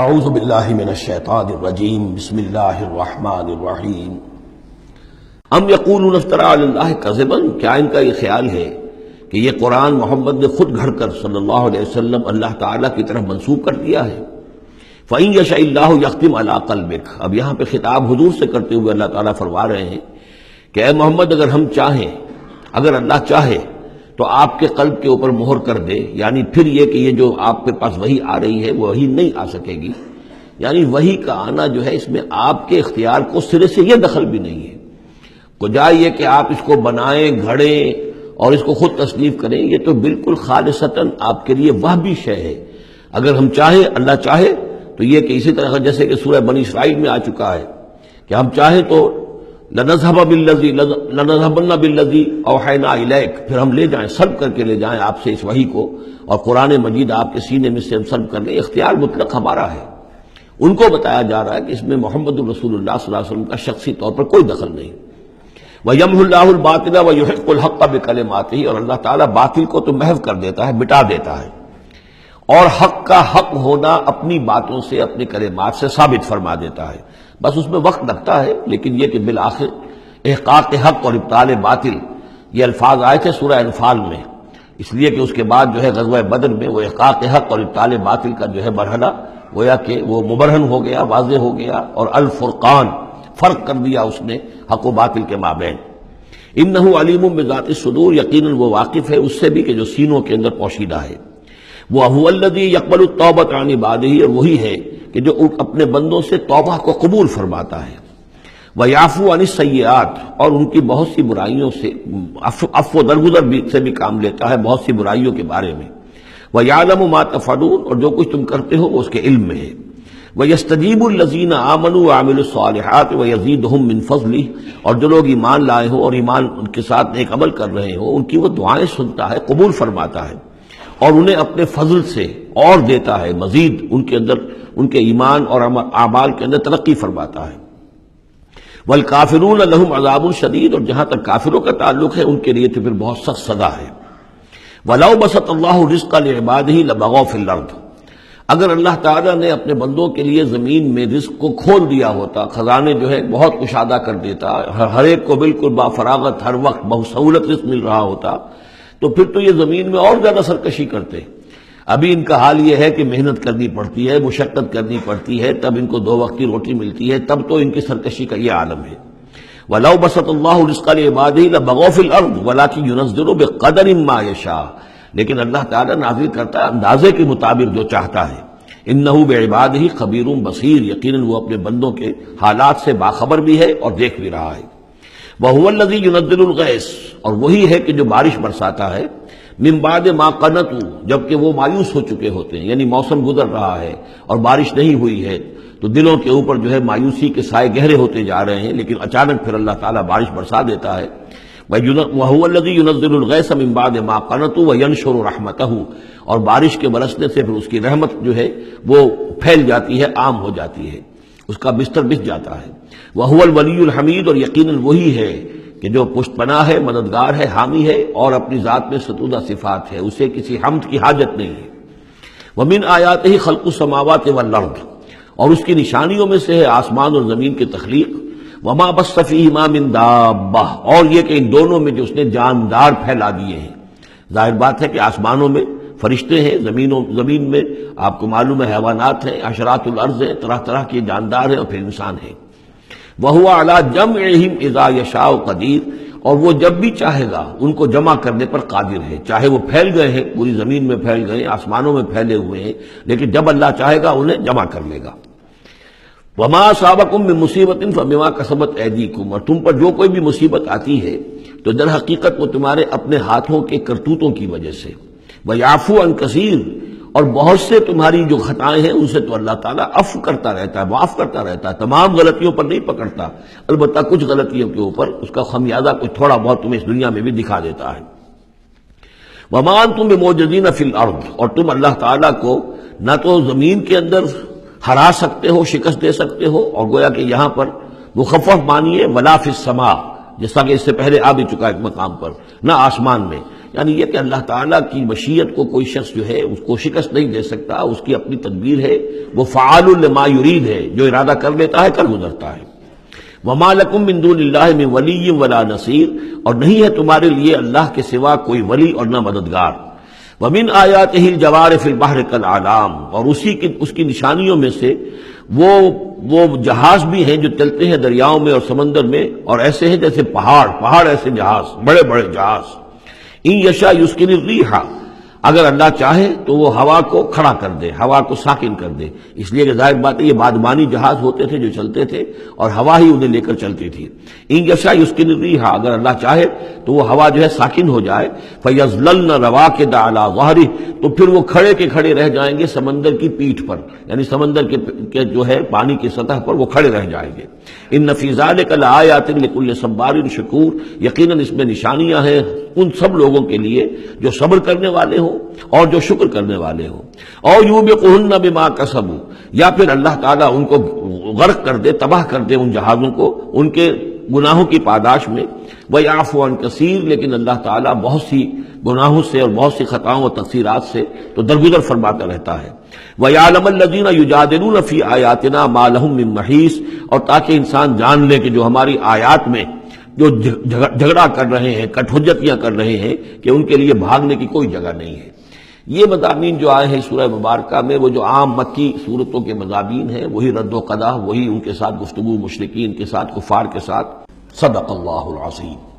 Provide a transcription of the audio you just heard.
اعوذ باللہ من الشیطان الرجیم بسم اللہ الرحمن الرحیم ام یقولون افترى علی اللہ کذبا، کیا ان کا یہ خیال ہے کہ یہ قرآن محمد نے خود گھڑ کر صلی اللہ علیہ وسلم اللہ تعالیٰ کی طرف منسوب کر دیا ہے؟ فَإِن يَشَإِ اللَّهُ يَخْتِمْ عَلَىٰ قَلْبِكَ، اب یہاں پہ خطاب حضور سے کرتے ہوئے اللہ تعالیٰ فرما رہے ہیں کہ اے محمد، اگر ہم چاہیں، اگر اللہ چاہے تو آپ کے قلب کے اوپر مہر کر دے، یعنی پھر یہ کہ یہ جو آپ کے پاس وحی آ رہی ہے وہ وحی نہیں آ سکے گی، یعنی وحی کا آنا جو ہے اس میں آپ کے اختیار کو سرے سے یہ دخل بھی نہیں ہے۔ کجا یہ کہ آپ اس کو بنائیں، گھڑیں اور اس کو خود تصنیف کریں، یہ تو بالکل خالصتاً آپ کے لیے وہبی شے ہے۔ اگر ہم چاہیں، اللہ چاہے تو یہ کہ اسی طرح جیسے کہ سورہ بنی اسرائیل میں آ چکا ہے کہ ہم چاہیں تو لنذهبن بالذی اوحینا الیک، پھر ہم لے جائیں، سلب کر کے لے جائیں آپ سے اس وحی کو، اور قرآن مجید آپ کے سینے میں سے ہم سلب کر لیں، اختیار مطلق ہمارا ہے۔ ان کو بتایا جا رہا ہے کہ اس میں محمد الرسول اللہ صلی اللہ علیہ وسلم کا شخصی طور پر کوئی دخل نہیں۔ وَيَمْحُ اللَّهُ الْبَاطِلَ وَيُحِقُّ الْحَقَّ بِكَلِمَاتِهِ، اور اللہ تعالیٰ باطل کو تو محو کر دیتا ہے، مٹا دیتا ہے، اور حق کا حق ہونا اپنی باتوں سے، اپنے کلمات سے ثابت فرما دیتا ہے۔ بس اس میں وقت لگتا ہے، لیکن یہ کہ بالآخر احقاق حق اور ابطال باطل، یہ الفاظ آئے تھے سورہ انفال میں، اس لیے کہ اس کے بعد جو ہے غزوہ بدر میں وہ احقاق حق اور ابطال باطل کا جو ہے مرحلہ گویا کہ وہ مبرہن ہو گیا، واضح ہو گیا، اور الفرقان، فرق کر دیا اس نے حق و باطل کے مابین۔ انہ علیم بذات الصدور، یقیناً وہ واقف ہے اس سے بھی کہ جو سینوں کے اندر پوشیدہ ہے۔ وہ هو الذی یقبل التوبۃ عن عبادہ، اور وہی ہے کہ جو اپنے بندوں سے توبہ کو قبول فرماتا ہے۔ وَيَعْفُو عَنِ السَّيِّئَاتِ، اور ان کی بہت سی برائیوں سے عفو درگزر سے بھی کام لیتا ہے بہت سی برائیوں کے بارے میں۔ وَيَعْلَمُ مَا تَفْعَلُونَ، اور جو کچھ تم کرتے ہو وہ اس کے علم میں ہے۔ وَيَسْتَجِيبُ الَّذِينَ آمَنُوا وَعَمِلُوا الصَّالِحَاتِ وَيَزِيدُهُم مِّن فَضْلِهِ، اور جو لوگ ایمان لائے ہوں اور ایمان ان کے ساتھ نیک عمل کر رہے ہوں، ان کی وہ دعائیں سنتا ہے، قبول فرماتا ہے، اور انہیں اپنے فضل سے اور دیتا ہے، مزید ان کے اندر، ان کے ایمان اور اعمال کے اندر ترقی فرماتا ہے۔ والکافرون لہم عذاب شدید، اور جہاں تک کافروں کا تعلق ہے ان کے لیے تو پھر بہت سخت سزا ہے۔ وَلَوْ بَسَطَ اللَّهُ الرِّزْقَ لِعِبَادِهِ لَبَغَوْا فِي الْأَرْضِ، اگر اللہ تعالیٰ نے اپنے بندوں کے لیے زمین میں رزق کو کھول دیا ہوتا، خزانے جو ہے بہت کشادہ کر دیتا، ہر ایک کو بالکل با فراغت ہر وقت بسہولت رزق مل رہا ہوتا، تو پھر تو یہ زمین میں اور زیادہ سرکشی کرتے۔ ابھی ان کا حال یہ ہے کہ محنت کرنی پڑتی ہے، مشقت کرنی پڑتی ہے، تب ان کو دو وقت کی روٹی ملتی ہے، تب تو ان کی سرکشی کا یہ عالم ہے۔ وَلَوْ بَسَطَ اللَّهُ الرِّزْقَ لِعِبَادِهِ لَبَغَوْا فِي الْأَرْضِ وَلَٰكِن يُنَزِّلُ بِقَدَرٍ مَّا يَشَاءُ، لیکن اللہ تعالیٰ نازل کرتا ہے اندازے کے مطابق جو چاہتا ہے۔ إِنَّهُ بِعِبَادِهِ خَبِيرٌ بَصِيرٌ، یقیناً وہ اپنے بندوں کے حالات سے باخبر بھی ہے اور دیکھ بھی رہا ہے۔ وَهُوَ الَّذِي يُنَزِّلُ الْغَيْثَ، اور وہی ہے کہ جو بارش برساتا ہے، من بعد ما قنطوا، جبکہ وہ مایوس ہو چکے ہوتے ہیں، یعنی موسم گزر رہا ہے اور بارش نہیں ہوئی ہے تو دلوں کے اوپر جو ہے مایوسی کے سائے گہرے ہوتے جا رہے ہیں، لیکن اچانک پھر اللہ تعالیٰ بارش برسا دیتا ہے۔ وَهُوَ الَّذِي يُنَزِّلُ الْغَيْثَ مِن بَعْدِ مَا قَنَطُوا وَيَنشُرُ رَحْمَتَهُ، اور بارش کے برسنے سے پھر اس کی رحمت جو ہے وہ پھیل جاتی ہے، عام ہو جاتی ہے، اس کا بستر بچھ جاتا ہے۔ وَهُوَ الْوَلِيُّ الْحَمِيدُ، اور یقیناً وہی ہے کہ جو پشت پناہ ہے، مددگار ہے، حامی ہے، اور اپنی ذات میں ستودہ صفات ہے، اسے کسی حمد کی حاجت نہیں ہے۔ وَمِنْ آیَاتِهِ خَلْقُ السَّمَاوَاتِ وَالْأَرْضِ، اور اس کی نشانیوں میں سے ہے آسمان اور زمین کی تخلیق۔ وَمَا بَثَّ فِيهِمَا مِن دَابَّةٍ، اور یہ کہ ان دونوں میں جو اس نے جاندار پھیلا دیے ہیں۔ ظاہر بات ہے کہ آسمانوں میں فرشتے ہیں، زمین میں آپ کو معلوم ہے حیوانات ہیں، حشرات الارض ہیں، طرح طرح کے جاندار ہیں، اور پھر انسان ہیں۔ وَهُوَ عَلَىٰ جَمْعِهِمْ إِذَا يَشَاءُ قَدِيرٌ، اور وہ جب بھی چاہے گا ان کو جمع کرنے پر قادر ہے، چاہے وہ پھیل گئے ہیں، پوری زمین میں پھیل گئے ہیں، آسمانوں میں پھیلے ہوئے ہیں، لیکن جب اللہ چاہے گا انہیں جمع کر لے گا۔ وَمَا أَصَابَكُم مِّن مُّصِيبَةٍ فَبِمَا كَسَبَتْ أَيْدِيكُمْ، اور تم پر جو کوئی بھی مصیبت آتی ہے تو در حقیقت وہ تمہارے اپنے ہاتھوں کے کرتوتوں کی وجہ سے۔ وَيَعْفُو عَن كَثِيرٍ، اور بہت سے تمہاری جو خطائیں ہیں ان سے تو اللہ تعالیٰ عفو کرتا رہتا ہے، معاف کرتا رہتا ہے، تمام غلطیوں پر نہیں پکڑتا، البتہ کچھ غلطیوں کے اوپر اس کا خمیازہ کچھ تھوڑا بہت تمہیں اس دنیا میں بھی دکھا دیتا ہے۔ وَمَا أَنتُم بِمُعْجِزِينَ فِي الْأَرْضِ، اور تم اللہ تعالیٰ کو نہ تو زمین کے اندر ہرا سکتے ہو، شکست دے سکتے ہو، اور گویا کہ یہاں پر مخفف معنی ہے ولا فی السماء، جیسا کہ اس سے پہلے آ بھی چکا ایک مقام پر، نہ آسمان میں. یعنی یہ کہ اللہ تعالیٰ کی مشیت کو کوئی شخص جو ہے اس کو شکست نہیں دے سکتا، اس کی اپنی تدبیر ہے، وہ فعال لما یرید ہے، جو ارادہ کر لیتا ہے کر گزرتا ہے. وما لکم من دون اللہ من ولی ولا نصیر، اور نہیں ہے تمہارے لیے اللہ کے سوا کوئی ولی اور نہ مددگار. ومن آیاتہ الجوار فی البحر کالأعلام، اور اس کی نشانیوں میں سے وہ جہاز بھی ہیں جو چلتے ہیں دریاؤں میں اور سمندر میں، اور ایسے ہیں جیسے پہاڑ ایسے جہاز، بڑے بڑے جہاز. ان یشاء یسکن الریح، اگر اللہ چاہے تو وہ ہوا کو کھڑا کر دے، ہوا کو ساکن کر دے. اس لیے کہ ظاہر بات ہے یہ بادبانی جہاز ہوتے تھے جو چلتے تھے اور ہوا ہی انہیں لے کر چلتی تھی. ان یشاء یسکن الریح، اگر اللہ چاہے تو وہ ہوا جو ہے ساکن ہو جائے. فیظللن رواکد علی ظہرہ، تو پھر وہ کھڑے کے کھڑے رہ جائیں گے سمندر کی پیٹھ پر، یعنی سمندر کے جو ہے پانی کی سطح پر وہ کھڑے رہ جائیں گے. ان فی ذلک لآیات لکل صبار شکور، یقیناً اس میں نشانیاں ہیں ان سب لوگوں کے لیے جو صبر کرنے والے ہوں اور جو شکر کرنے والے ہوں. اور یوبقہن بما کسبوا، یا پھر اللہ تعالیٰ ان کو غرق کر دے، تباہ کر دے ان جہازوں کو ان کے گناہوں کی پاداش میں. ویعفو عن کثیر، لیکن اللہ تعالیٰ بہت سی گناہوں سے اور بہت سی خطاؤں و تقصیرات سے تو درگزر فرماتا رہتا ہے. وَيَعْلَمَ الَّذِينَ يُجَادِلُونَ فِي آيَاتِنَا مَا لَهُم مِّن مَّحِيصٍ، اور تاکہ انسان جان لے کہ جو ہماری آیات میں جو جھگڑا کر رہے ہیں، کٹ حجتیاں کر رہے ہیں، کہ ان کے لیے بھاگنے کی کوئی جگہ نہیں ہے. یہ مضامین جو آئے ہیں سورہ مبارکہ میں، وہ جو عام مکی صورتوں کے مضامین ہیں، وہی رد و قضا، وہی ان کے ساتھ گفتگو مشرکین کے ساتھ، کفار کے ساتھ. صدق اللہ العظیم.